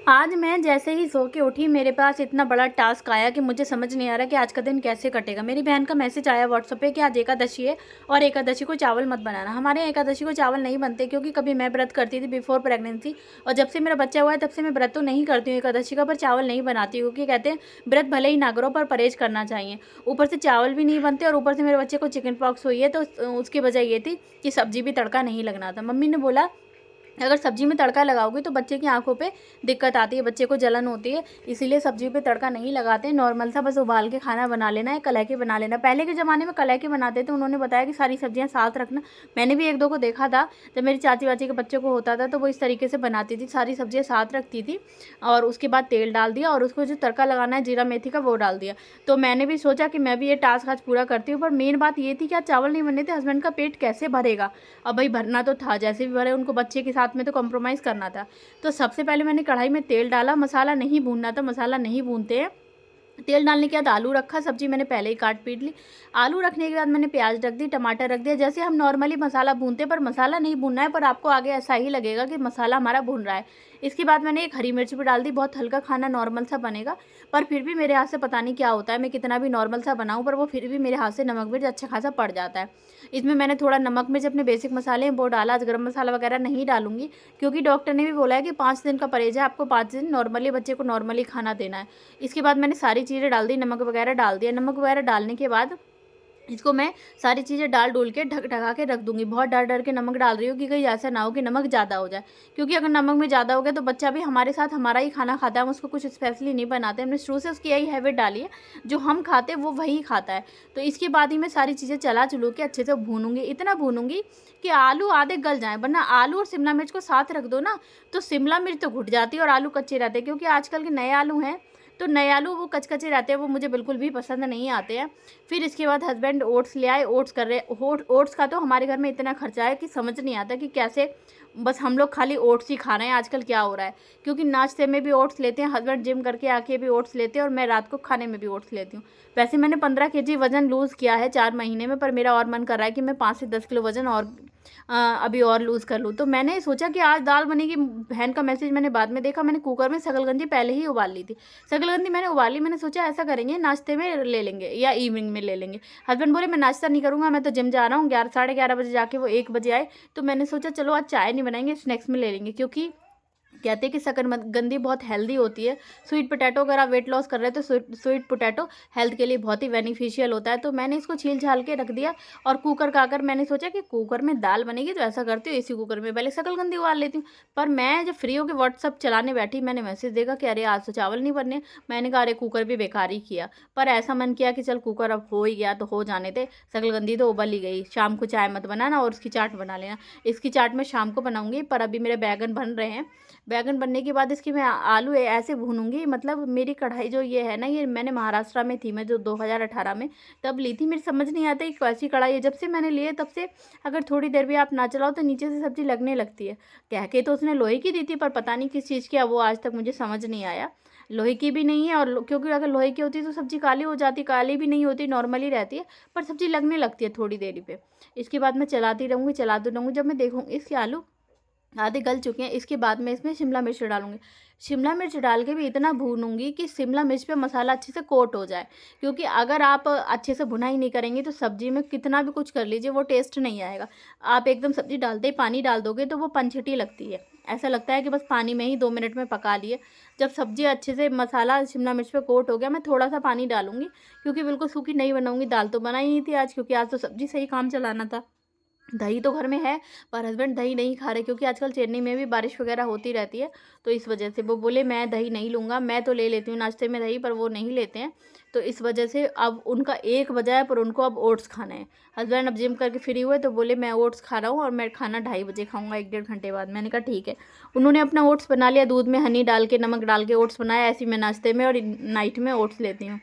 आज मैं जैसे ही सो के उठी मेरे पास इतना बड़ा टास्क आया कि मुझे समझ नहीं आ रहा कि आज का दिन कैसे कटेगा। मेरी बहन का मैसेज आया व्हाट्सएप पे कि आज एकादशी है और एकादशी को चावल मत बनाना। हमारे यहाँ एकादशी को चावल नहीं बनते क्योंकि कभी मैं व्रत करती थी बिफोर प्रेगनेंसी, और जब से मेरा बच्चा हुआ है तब से मैं व्रत तो नहीं करती हूँ एकादशी का, पर चावल नहीं बनाती हूँ क्योंकि कहते हैं व्रत भले ही ना करो पर परहेज करना चाहिए। ऊपर से चावल भी नहीं बनते और ऊपर से मेरे बच्चे को चिकन पॉक्स हुई है, तो उसकी वजह ये थी कि सब्जी भी तड़का नहीं लगना था। मम्मी ने बोला अगर सब्जी में तड़का लगाओगे तो बच्चे की आंखों पे दिक्कत आती है, बच्चे को जलन होती है, इसीलिए सब्जी पे तड़का नहीं लगाते। नॉर्मल सा बस उबाल के खाना बना लेना है, कलैकी बना लेना। पहले के ज़माने में कलैकी बनाते थे, उन्होंने बताया कि सारी सब्जियां साथ रखना। मैंने भी एक दो को देखा था, जब मेरी चाची वाची के बच्चे को होता था तो वो इस तरीके से बनाती थी, सारी सब्जियाँ साथ रखती थी और उसके बाद तेल डाल दिया और उसको जो तड़का लगाना है जीरा मेथी का वो डाल दिया। तो मैंने भी सोचा कि मैं भी ये टास्क आज पूरा करती हूँ, पर मेन बात ये थी कि आज चावल नहीं बने थे, हस्बैंड का पेट कैसे भरेगा। अब भाई भरना तो था, जैसे भी भरे उनको बच्चे के साथ में तो कॉम्प्रोमाइज़ करना था। तो सबसे पहले मैंने कढ़ाई में तेल डाला, मसाला नहीं भूनना था, मसाला नहीं भूनते हैं। तेल डालने के बाद आलू रखा, सब्जी मैंने पहले ही काट पीट ली। आलू रखने के बाद मैंने प्याज रख दी, टमाटर रख दिया, जैसे हम नॉर्मली मसाला भूनते हैं, पर मसाला नहीं भूनना है, पर आपको आगे ऐसा ही लगेगा कि मसाला हमारा भून रहा है। इसके बाद मैंने एक हरी मिर्च भी डाल दी। बहुत हल्का खाना नॉर्मल सा बनेगा, पर फिर भी मेरे हाथ से पता नहीं क्या होता है, मैं कितना भी नॉर्मल सा बनाऊँ पर वो फिर भी मेरे हाथ से नमक मिर्च अच्छा खासा पड़ जाता है। इसमें मैंने थोड़ा नमक मिर्च अपने बेसिक मसाले हैं वो डाला, आज गर्म मसाला वगैरह नहीं डालूंगी क्योंकि डॉक्टर ने भी बोला है कि 5 दिन का परहेज है, आपको 5 दिन नॉर्मली बच्चे को नॉर्मली खाना देना है। इसके बाद मैंने सारी चीज़ें डाल दी, नमक वगैरह डाल दिया। नमक वगैरह डालने के बाद इसको मैं सारी चीज़ें डाल डोल के ढक ढका के रख दूंगी। बहुत डर डर के नमक डाल रही हूँ कि कहीं ऐसा ना हो कि नमक ज़्यादा हो जाए, क्योंकि अगर नमक में ज़्यादा हो गया तो बच्चा भी हमारे साथ हमारा ही खाना खाता है, हम उसको कुछ स्पेशली नहीं बनाते। हमने शुरू से उसकी यही हैबिट डाली है, जो हम खाते हैं वो वही खाता है। तो इसके बाद ही मैं सारी चीज़ें चला चलू के अच्छे से भूनूंगी, इतना भूनूंगी कि आलू आधे गल जाएँ, वरना आलू और शिमला मिर्च को साथ रख दो ना तो शिमला मिर्च तो घुट जाती है और आलू कच्चे रहते हैं, क्योंकि आजकल के नए आलू हैं तो नए आलू वो कचकचे रहते हैं, वो मुझे बिल्कुल भी पसंद नहीं आते हैं। फिर इसके बाद हस्बैंड ओट्स ले आए, ओट्स कर रहे। ओट्स का तो हमारे घर में इतना खर्चा है कि समझ नहीं आता कि कैसे बस हम लोग खाली ओट्स ही खा रहे हैं। आजकल क्या हो रहा है, क्योंकि नाश्ते में भी ओट्स लेते हैं, हस्बैंड जिम करके आके भी ओट्स लेते हैं और मैं रात को खाने में भी ओट्स लेती हूँ। वैसे मैंने 15 kg वज़न लूज़ किया है 4 महीने में, पर मेरा और मन कर रहा है कि मैं 5 से 10 किलो वज़न और अभी और लूज़ कर लूँ। तो मैंने सोचा कि आज दाल बनेगी। बहन का मैसेज मैंने बाद में देखा, मैंने कुकर में शकलकंदी पहले ही उबाल ली थी। शकलकंदी मैंने उबाली, मैंने सोचा ऐसा करेंगे नाश्ते में ले लेंगे या इवनिंग में ले लेंगे। हस्बैंड बोले मैं नाश्ता नहीं करूँगा, मैं तो जिम जा रहा हूँ, 11 साढ़े 11 बजे जाके वो 1 बजे आए। तो मैंने सोचा चलो आज चाय नहीं बनाएंगे, स्नैक्स में ले लेंगे, क्योंकि कहते हैं कि शकरकंदी बहुत हेल्दी होती है। स्वीट पोटैटो अगर आप वेट लॉस कर रहे हैं तो स्वीट पोटैटो हेल्थ के लिए बहुत ही बेनिफिशियल होता है। तो मैंने इसको छील छाल के रख दिया और कुकर का आकर मैंने सोचा कि कुकर में दाल बनेगी तो ऐसा करती हूँ इसी कुकर में पहले शकरकंदी उबाल लेती हूँ। पर मैं जब फ्री होकर व्हाट्सअप चलाने बैठी, मैंने मैसेज देखा कि अरे आज तो चावल नहीं बनने। मैंने कहा अरे कुकर भी बेकार ही किया, पर ऐसा मन किया कि चल कुकर अब हो ही गया तो हो जाने दे, शकरकंदी तो उबल ही गई। शाम को चाय मत बनाना और उसकी चाट बना लेना। इसकी चाट मैं शाम को बनाऊंगी, पर अभी मेरे बैगन बन रहे हैं। बैगन बनने के बाद इसकी मैं आलू ऐसे भूनूंगी। मतलब मेरी कढ़ाई जो ये है ना, ये मैंने महाराष्ट्र में थी, मैं जो 2018 में तब ली थी। मेरी समझ नहीं आता कि कैसी कढ़ाई है, जब से मैंने ली है तब से अगर थोड़ी देर भी आप ना चलाओ तो नीचे से सब्जी लगने लगती है। कह के तो उसने लोहे की दी थी, पर पता नहीं किस चीज़ की है, वो आज तक मुझे समझ नहीं आया। लोहे की भी नहीं है, और क्योंकि अगर लोहे की होती तो सब्जी काली हो जाती, काली भी नहीं होती, नॉर्मली रहती है, पर सब्जी लगने लगती है थोड़ी देरी पे। इसके बाद मैं चलाती रहूँगी। जब मैं देखूँगी इसके आलू आधे गल चुके हैं, इसके बाद मैं इसमें शिमला मिर्च डालूंगी। शिमला मिर्च डाल के भी इतना भूनूंगी कि शिमला मिर्च पे मसाला अच्छे से कोट हो जाए, क्योंकि अगर आप अच्छे से भुनाई नहीं करेंगे तो सब्जी में कितना भी कुछ कर लीजिए वो टेस्ट नहीं आएगा। आप एकदम सब्जी डालते ही पानी डाल दोगे तो वो पंचटी लगती है, ऐसा लगता है कि बस पानी में ही 2 मिनट में पका लिए। जब सब्जी अच्छे से मसाला शिमला मिर्च पे कोट हो गया, मैं थोड़ा सा पानी डालूंगी, क्योंकि बिल्कुल सूखी नहीं बनाऊंगी। दाल तो बनाई नहीं थी आज, क्योंकि आज तो सब्जी से ही काम चलाना था। दही तो घर में है, पर हस्बैंड दही नहीं खा रहे, क्योंकि आजकल चेन्नई में भी बारिश वगैरह होती रहती है, तो इस वजह से वो बोले मैं दही नहीं लूँगा। मैं तो ले लेती हूँ नाश्ते में दही, पर वो नहीं लेते हैं। तो इस वजह से अब उनका 1 बजा है, पर उनको अब ओट्स खाना है। हस्बैंड अब जिम करके फ्री हुए तो बोले मैं ओट्स खा रहा हूँ और मैं खाना 2:30 बजे खाऊंगा, 1 डेढ़ घंटे बाद। मैंने कहा ठीक है। उन्होंने अपना ओट्स बना लिया, दूध में हनी डाल के नमक डाल के ओट्स बनाया। ऐसे ही मैं नाश्ते में और नाइट में ओट्स लेती हूँ।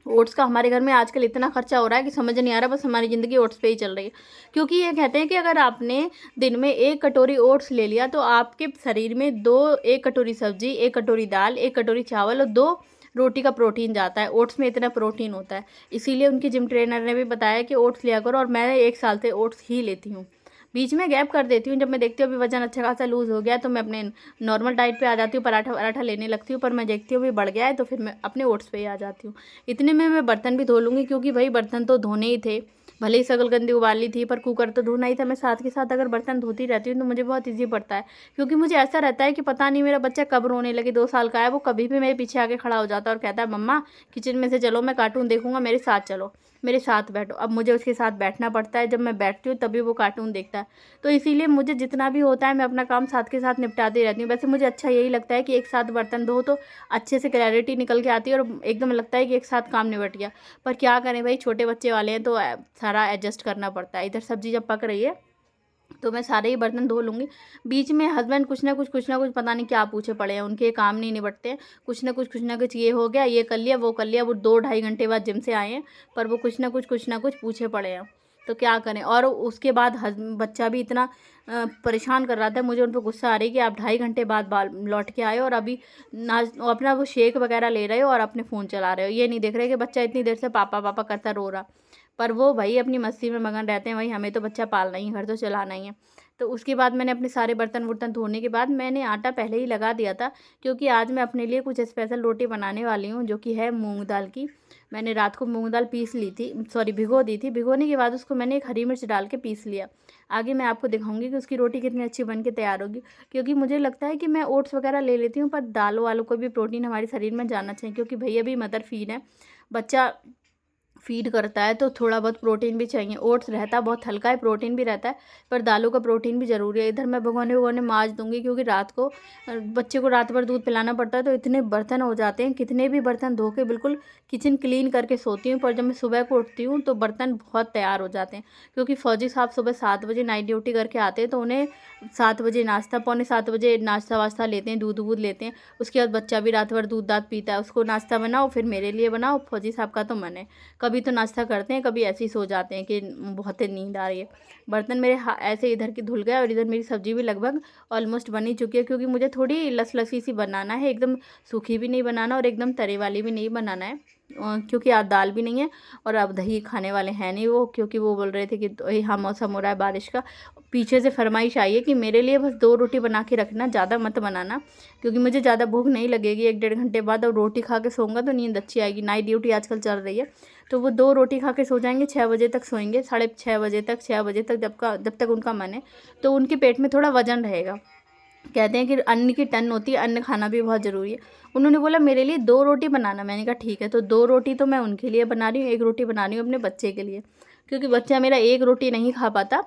ओट्स का हमारे घर में आजकल इतना खर्चा हो रहा है कि समझ नहीं आ रहा, बस हमारी ज़िंदगी ओट्स पे ही चल रही है। क्योंकि ये कहते हैं कि अगर आपने दिन में 1 कटोरी ओट्स ले लिया तो आपके शरीर में 1 कटोरी सब्जी, 1 कटोरी दाल, 1 कटोरी चावल और 2 रोटी का प्रोटीन जाता है। ओट्स में इतना प्रोटीन होता है, इसीलिए उनकी जिम ट्रेनर ने भी बताया कि ओट्स लिया करो, और मैं 1 साल से ओट्स ही लेती हूँ। बीच में गैप कर देती हूँ। जब मैं देखती हूँ अभी वज़न अच्छा खासा लूज़ हो गया है तो मैं अपने नॉर्मल डाइट पे आ जाती हूँ, पराठा वराठा लेने लगती हूँ। पर मैं देखती हूँ अभी बढ़ गया है तो फिर मैं अपने ओट्स पे ही आ जाती हूँ। इतने में मैं बर्तन भी धो लूँगी, क्योंकि भाई बर्तन तो धोने ही थे। भले ही शक्लकंदी उबाली थी पर कुकर तो धोना ही था। मैं साथ के साथ अगर बर्तन धोती रहती हूँ तो मुझे बहुत ईज़ी पड़ता है, क्योंकि मुझे ऐसा रहता है कि पता नहीं मेरा बच्चा कब रोने लगे। 2 साल का है वो, कभी भी मेरे पीछे आके खड़ा हो जाता है और कहता है मम्मा किचन में से चलो, मैं कार्टून देखूँगा, मेरे साथ चलो, मेरे साथ बैठो। अब मुझे उसके साथ बैठना पड़ता है, जब मैं बैठती हूँ तभी वो कार्टून देखता है। तो इसीलिए मुझे जितना भी होता है मैं अपना काम साथ के साथ निपटाती रहती हूँ। वैसे मुझे अच्छा यही लगता है कि एक साथ बर्तन धो तो अच्छे से क्लैरिटी निकल के आती है और एकदम लगता है कि एक साथ काम निपट गया। पर क्या करें भाई, छोटे बच्चे वाले हैं तो सारा एडजस्ट करना पड़ता है। इधर सब्जी जब पक रही है तो मैं सारे ही बर्तन धो लूँगी। बीच में हस्बैंड कुछ ना कुछ पता नहीं क्या पूछे पड़े हैं, उनके काम नहीं निपटते हैं। कुछ ना कुछ ये हो गया, ये कर लिया, वो कर लिया। वो 2 ढाई घंटे बाद जिम से आए हैं, पर वो कुछ ना कुछ पूछे पड़े हैं। तो क्या करें। और उसके बाद बच्चा भी इतना परेशान कर रहा था, मुझे उन पे गुस्सा आ रही कि आप 2.5 घंटे बाद लौट के आए हो और अभी अपना वो शेक वगैरह ले रहे हो और अपने फ़ोन चला रहे हो। ये नहीं देख रहे कि बच्चा इतनी देर से पापा पापा करता रो रहा। पर वो भाई अपनी मस्ती में मगन रहते हैं। भाई हमें तो बच्चा पालना ही है, घर तो चलाना ही है। तो उसके बाद मैंने अपने सारे बर्तन वर्तन धोने के बाद मैंने आटा पहले ही लगा दिया था, क्योंकि आज मैं अपने लिए कुछ स्पेशल रोटी बनाने वाली हूँ, जो कि है मूंग दाल की। मैंने रात को मूंग दाल पीस ली थी, सॉरी भिगो दी थी। भिगोने के बाद उसको मैंने एक हरी मिर्च डाल के पीस लिया। आगे मैं आपको दिखाऊंगी कि उसकी रोटी कितनी अच्छी बन के तैयार होगी, क्योंकि मुझे लगता है कि मैं ओट्स वगैरह ले लेती हूँ, पर दालों वालों को भी प्रोटीन हमारे शरीर में जाना चाहिए, क्योंकि भैया भी मदर फीड है, बच्चा फीड करता है, तो थोड़ा बहुत प्रोटीन भी चाहिए। ओट्स रहता है बहुत हल्का है, प्रोटीन भी रहता है, पर दालों का प्रोटीन भी ज़रूरी है। इधर मैं भगोने भगोने माँज दूंगी, क्योंकि रात को बच्चे को रात भर दूध पिलाना पड़ता है, तो इतने बर्तन हो जाते हैं। कितने भी बर्तन धो के बिल्कुल किचन क्लीन करके सोती हूँ, पर जब मैं सुबह को उठती हूँ तो बर्तन बहुत तैयार हो जाते हैं, क्योंकि फ़ौजी साहब सुबह 7 बजे नाइट ड्यूटी करके आते हैं, तो उन्हें 7 बजे नाश्ता, पौने 7 बजे नाश्ता वास्ता लेते हैं, दूध वूध लेते हैं। उसके बाद बच्चा भी रात भर दूध दाद पीता है, उसको नाश्ता बनाओ, फिर मेरे लिए बनाओ। फौजी साहब का तो मन है, कभी तो नाश्ता करते हैं, कभी ऐसे ही सो जाते हैं कि बहुत ही नींद आ रही है। बर्तन मेरे ऐसे इधर की धुल गए, और इधर मेरी सब्ज़ी भी लगभग ऑलमोस्ट बन ही चुकी है, क्योंकि मुझे थोड़ी लसी सी बनाना है, एकदम सूखी भी नहीं बनाना और एकदम तरे वाली भी नहीं बनाना है। क्योंकि आज दाल भी नहीं है और अब दही खाने वाले हैं नहीं वो, क्योंकि वो बोल रहे थे कि यहाँ मौसम हो रहा है बारिश का। पीछे से फरमाइश आई है कि मेरे लिए बस 2 रोटी बना के रखना, ज़्यादा मत बनाना, क्योंकि मुझे ज़्यादा भूख नहीं लगेगी। 1 डेढ़ घंटे बाद और रोटी खा के सोऊंगा तो नींद अच्छी आएगी। नाइट ड्यूटी आजकल चल रही है, तो वो 2 रोटी खा के सो जाएंगे, 6 बजे तक सोएंगे, 6:30 बजे तक, 6 बजे तक, जब तक उनका मन है। तो उनके पेट में थोड़ा वजन रहेगा। कहते हैं कि अन्न की टन होती है, अन्न खाना भी बहुत ज़रूरी है। उन्होंने बोला मेरे लिए 2 रोटी बनाना। मैंने कहा ठीक है, तो 2 रोटी तो मैं उनके लिए बना रही हूँ, 1 रोटी बना रही हूँ अपने बच्चे के लिए, क्योंकि बच्चा मेरा 1 रोटी नहीं खा पाता।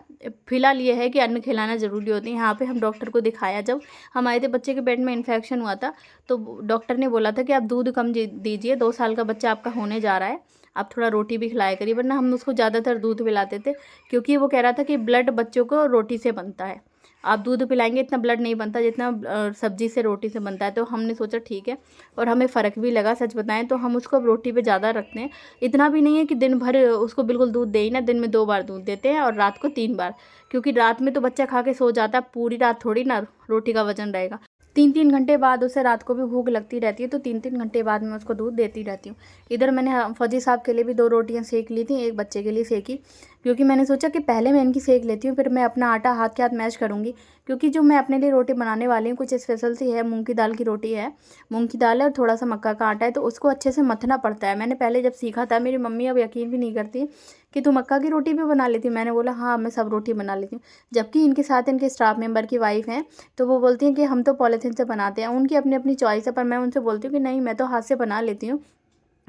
फिलहाल ये है कि अन्न खिलाना ज़रूरी होती है। यहाँ पे हम डॉक्टर को दिखाया, जब हम आए थे बच्चे के पेट में इन्फेक्शन हुआ था, तो डॉक्टर ने बोला था कि आप दूध कम दीजिए, 2 साल का बच्चा आपका होने जा रहा है, आप थोड़ा रोटी भी खिलाया करिए। वरना हम उसको ज़्यादातर दूध पिलाते थे, क्योंकि वो कह रहा था कि ब्लड बच्चों को रोटी से बनता है, आप दूध पिलाएंगे इतना ब्लड नहीं बनता जितना सब्जी से रोटी से बनता है। तो हमने सोचा ठीक है, और हमें फ़र्क भी लगा। सच बताएं तो हम उसको अब रोटी पे ज़्यादा रखते हैं। इतना भी नहीं है कि दिन भर उसको बिल्कुल दूध दे ही ना, दिन में 2 बार दूध देते हैं और रात को 3 बार, क्योंकि रात में तो बच्चा खा के सो जाता है, पूरी रात थोड़ी ना रोटी का वजन रहेगा। 3-3 घंटे बाद उसे रात को भी भूख लगती रहती है, तो 3-3 घंटे बाद मैं उसको दूध देती रहती हूँ। इधर मैंने फौजी साहब के लिए भी 2 रोटियाँ सेक ली थी, एक बच्चे के लिए सेकी, क्योंकि मैंने सोचा कि पहले मैं इनकी सेक लेती हूँ, फिर मैं अपना आटा हाथ के हाथ मैश करूँगी। क्योंकि जो मैं अपने लिए रोटी बनाने वाली हूँ कुछ स्पेशल सी है, मूंग की दाल की रोटी है। मूंग की दाल है और थोड़ा सा मक्का का आटा है, तो उसको अच्छे से मथना पड़ता है। मैंने पहले जब सीखा था, मेरी मम्मी अब यकीन भी नहीं करती कि तू मक्का की रोटी भी बना लेती। मैंने बोला हाँ, मैं सब रोटी बना लेती हूँ। जबकि इनके साथ इनके स्टाफ मेंबर की वाइफ हैं, तो वो बोलती हैं कि हम तो पॉलीथीन से बनाते हैं। उनकी अपनी अपनी चॉइस है, पर मैं उनसे बोलती हूँ कि नहीं, मैं तो हाथ से बना लेती हूँ,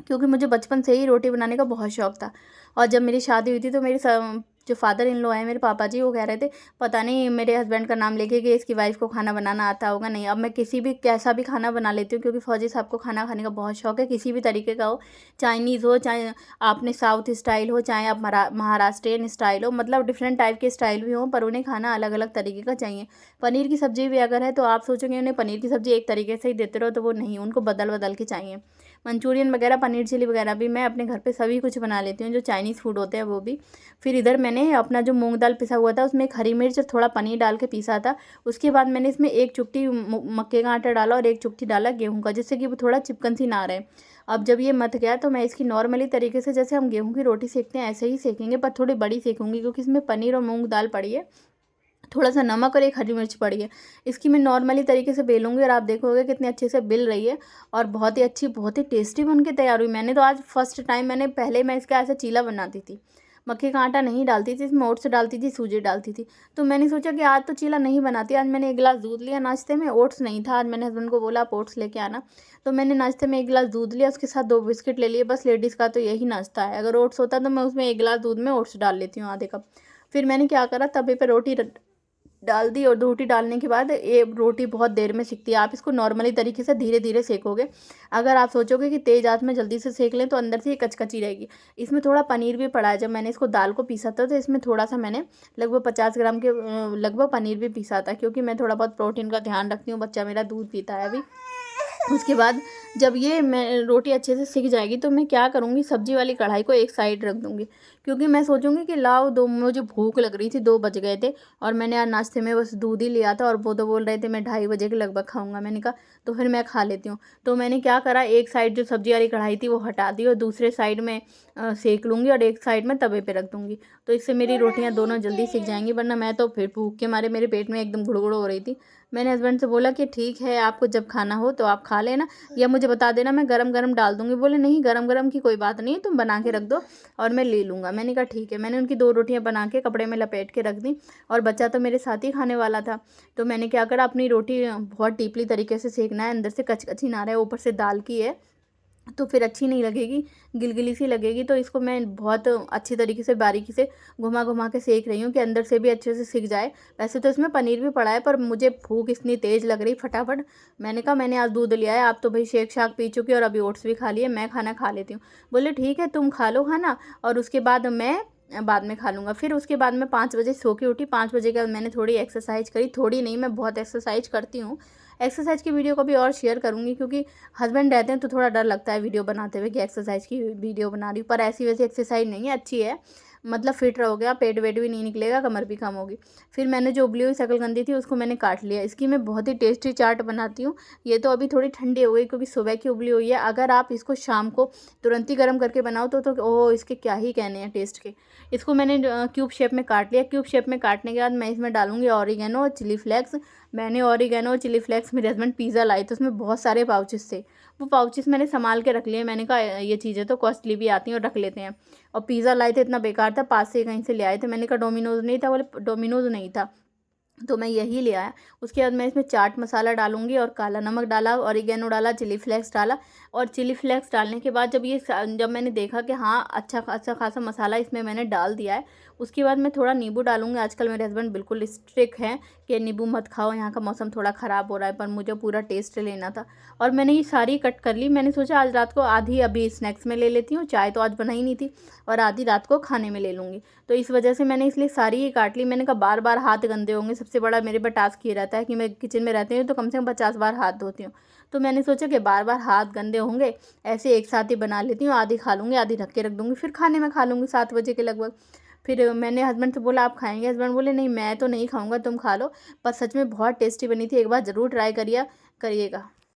क्योंकि मुझे बचपन से ही रोटी बनाने का बहुत शौक था। और जब मेरी शादी हुई थी तो मेरे जो फादर इन लॉ है, मेरे पापा जी, वो कह रहे थे पता नहीं मेरे हस्बैंड का नाम लेके कि इसकी वाइफ को खाना बनाना आता होगा। नहीं, अब मैं किसी भी कैसा भी खाना बना लेती हूँ, क्योंकि फौजी साहब को खाना खाने का बहुत शौक है, किसी भी तरीके का हो, चाइनीज़ हो, चाहे आपने साउथ स्टाइल हो, चाहे आप महाराष्ट्रियन स्टाइल हो, मतलब डिफरेंट टाइप के स्टाइल भी हों, पर उन्हें खाना अलग अलग तरीके का चाहिए। पनीर की सब्ज़ी भी अगर है तो आप सोचोगे उन्हें पनीर की सब्ज़ी एक तरीके से ही देते रहो, तो वो नहीं, उनको बदल बदल के चाहिए। मंचूरियन वगैरह, पनीर चिली वगैरह भी मैं अपने घर पे सभी कुछ बना लेती हूँ, जो चाइनीज़ फूड होते हैं वो भी। फिर इधर मैंने अपना जो मूंग दाल पिसा हुआ था, उसमें एक हरी मिर्च और थोड़ा पनीर डाल के पीसा था। उसके बाद मैंने इसमें 1 चुटकी मक्के का आटा डाला और 1 चुटकी डाला गेहूँ का, जिससे कि वो थोड़ा चिपकन सी ना रहे। अब जब ये मथ गया तो मैं इसकी नॉर्मली तरीके से, जैसे हम गेहूँ की रोटी सेकते हैं ऐसे ही सेकेंगे, पर थोड़ी बड़ी सेकूँगी, क्योंकि इसमें पनीर और मूँग दाल पड़ी है। थोड़ा सा नमक और एक हरी मिर्च पड़ी है। इसकी मैं नॉर्मली तरीके से बेलूँगी और आप देखोगे कितने अच्छे से बिल रही है और बहुत ही अच्छी, बहुत ही टेस्टी बन के तैयार हुई। मैंने तो आज फर्स्ट टाइम, पहले मैं इसका ऐसा चीला बनाती थी, मक्के का आटा नहीं डालती थी इसमें, ओट्स डालती थी, सूजी डालती थी। तो मैंने सोचा कि आज तो चीला नहीं बनाती। आज मैंने 1 गिलास दूध लिया नाश्ते में, ओट्स नहीं था आज, मैंने हस्बैंड को बोला आप ओट्स लेके आना। तो मैंने नाश्ते में 1 गिलास दूध लिया, उसके साथ 2 बिस्किट ले लिए। बस लेडीज़ का तो यही नाश्ता है। अगर ओट्स होता तो मैं उसमें 1 गिलास दूध में ओट्स डाल लेती हूँ, आधे कप। फिर मैंने क्या करा, तवे पे रोटी डाल दी, और रोटी डालने के बाद ये रोटी बहुत देर में सिकती है। आप इसको नॉर्मली तरीके से धीरे धीरे सेकोगे। अगर आप सोचोगे कि तेज़ आंच में जल्दी से सेक लें तो अंदर से ये कचकची रहेगी। इसमें थोड़ा पनीर भी पड़ा है। जब मैंने इसको दाल को पीसा था तो इसमें थोड़ा सा मैंने लगभग 50 ग्राम के लगभग पनीर भी पीसा था, क्योंकि मैं थोड़ा बहुत प्रोटीन का ध्यान रखती हूँ। बच्चा मेरा दूध पीता है अभी। उसके बाद जब ये मैं रोटी अच्छे से सिक जाएगी तो मैं क्या करूँगी, सब्जी वाली कढ़ाई को एक साइड रख दूँगी, क्योंकि मैं सोचूंगी कि लाओ दो, मुझे भूख लग रही थी, 2 बज गए थे और मैंने आज नाश्ते में बस दूध ही लिया था और वो तो बोल रहे थे मैं 2:30 बजे के लगभग खाऊंगा। मैंने कहा तो फिर मैं खा लेती हूँ। तो मैंने क्या करा, एक साइड जो सब्जी वाली कढ़ाई थी वो हटा दी और दूसरे साइड में सेक लूँगी और एक साइड में तवे पे रख दूँगी। तो इससे मेरी रोटियाँ दोनों जल्दी सिक जाएंगी, वरना मैं तो फिर भूख के मारे मेरे पेट में एकदम गुड़गुड़ हो रही थी। मैंने हस्बैंड से बोला कि ठीक है, आपको जब खाना हो तो आप खा लेना, या मुझे बता देना, मैं गरम गरम डाल दूँगी। बोले नहीं, गरम गरम की कोई बात नहीं है, तुम बना के रख दो और मैं ले लूँगा। मैंने कहा ठीक है। मैंने उनकी 2 रोटियां बना के कपड़े में लपेट के रख दी और बच्चा तो मेरे साथ ही खाने वाला था। तो मैंने क्या करा, अपनी रोटी बहुत डीपली तरीके से सेकना है, अंदर से कचकची ना रहे, ऊपर से दाल की है तो फिर अच्छी नहीं लगेगी, गिलगिली सी लगेगी। तो इसको मैं बहुत अच्छी तरीके से बारीकी से घुमा घुमा के सेक रही हूँ कि अंदर से भी अच्छे से सिक जाए। वैसे तो इसमें पनीर भी पड़ा है, पर मुझे भूख इतनी तेज़ लग रही फटाफट। मैंने कहा मैंने आज दूध लिया है, आप तो भाई शेक शाक पी चुकी और अभी ओट्स भी खा लिए, मैं खाना खा लेती हूँ। बोले ठीक है, तुम खा लो खाना और उसके बाद मैं बाद में खा लूँगा। फिर उसके बाद मैं 5 बजे सो के उठी। 5 बजे के बाद मैंने थोड़ी एक्सरसाइज करी, थोड़ी नहीं, मैं बहुत एक्सरसाइज करती हूँ। एक्सरसाइज की वीडियो कभी और शेयर करूँगी, क्योंकि हस्बैंड रहते हैं तो थोड़ा डर लगता है वीडियो बनाते हुए कि एक्सरसाइज की वीडियो बना रही हूँ। पर ऐसी वैसी एक्सरसाइज नहीं है, अच्छी है, मतलब फिट रहोगे आप, पेट वेट भी नहीं निकलेगा, कमर भी कम होगी। फिर मैंने जो उबली हुई शकलकंदी थी उसको मैंने काट लिया। इसकी मैं बहुत ही टेस्टी चाट बनाती हूँ। ये तो अभी थोड़ी ठंडी हो गई क्योंकि सुबह की उबली हुई है। अगर आप इसको शाम को तुरंत ही गर्म करके बनाओ तो ओह, इसके क्या ही कहने हैं टेस्ट के। इसको मैंने क्यूब शेप में काट लिया। क्यूब शेप में काटने के बाद मैं इसमें डालूंगी ऑरिगेनो और चिली फ्लेक्स। मैंने ऑरिगेनो और चिली फ्लेक्स, मेरे हस्बैंड पिज़्ज़ा लाए थे, उसमें बहुत सारे पाउचेस थे, वो पाउचेस मैंने संभाल के रख लिए। मैंने कहा ये चीज़ें तो कॉस्टली भी आती हैं और रख लेते हैं। और पिज़्ज़ा लाए थे, इतना बेकार था, पास से कहीं से ले आए थे। मैंने कहा डोमिनोज़ नहीं था, बोले डोमिनोज़ नहीं था, तो मैं यही ले आया। उसके बाद मैं इसमें चाट मसाला डालूंगी और काला नमक डाला, ऑरिगेनो डाला, चिली फ्लेक्स डाला। और चिली फ्लेक्स डालने के बाद जब मैंने देखा कि हाँ अच्छा खासा मसाला इसमें मैंने डाल दिया है, उसके बाद मैं थोड़ा नींबू डालूंगी। आजकल मेरे हस्बैंड बिल्कुल स्ट्रिक्ट हैं कि नींबू मत खाओ, यहाँ का मौसम थोड़ा ख़राब हो रहा है, पर मुझे पूरा टेस्ट लेना था। और मैंने ये सारी कट कर ली। मैंने सोचा आज रात को आधी अभी स्नैक्स में ले लेती हूँ, चाय तो आज बनाई नहीं थी, और आधी रात को खाने में ले लूँगी। तो इस वजह से मैंने इसलिए सारी ही काट ली। मैंने कहा बार बार हाथ गंदे होंगे, सबसे बड़ा मेरे पर टास्क ये रहता है कि मैं किचन में रहती हूँ तो कम से कम 50 बार हाथ धोती हूँ। तो मैंने सोचा कि बार बार हाथ गंदे होंगे, ऐसे एक साथ ही बना लेती हूँ, आधी खा लूँगी, आधी ढक के रख दूँगी, फिर खाने में खा लूँगी 7 बजे के लगभग। फिर मैंने हस्बैंड से बोला आप खाएंगे? हस्बैंड बोले नहीं मैं तो नहीं खाऊंगा, तुम खा लो। पर सच में बहुत टेस्टी बनी थी, एक बार ज़रूर ट्राई करिएगा।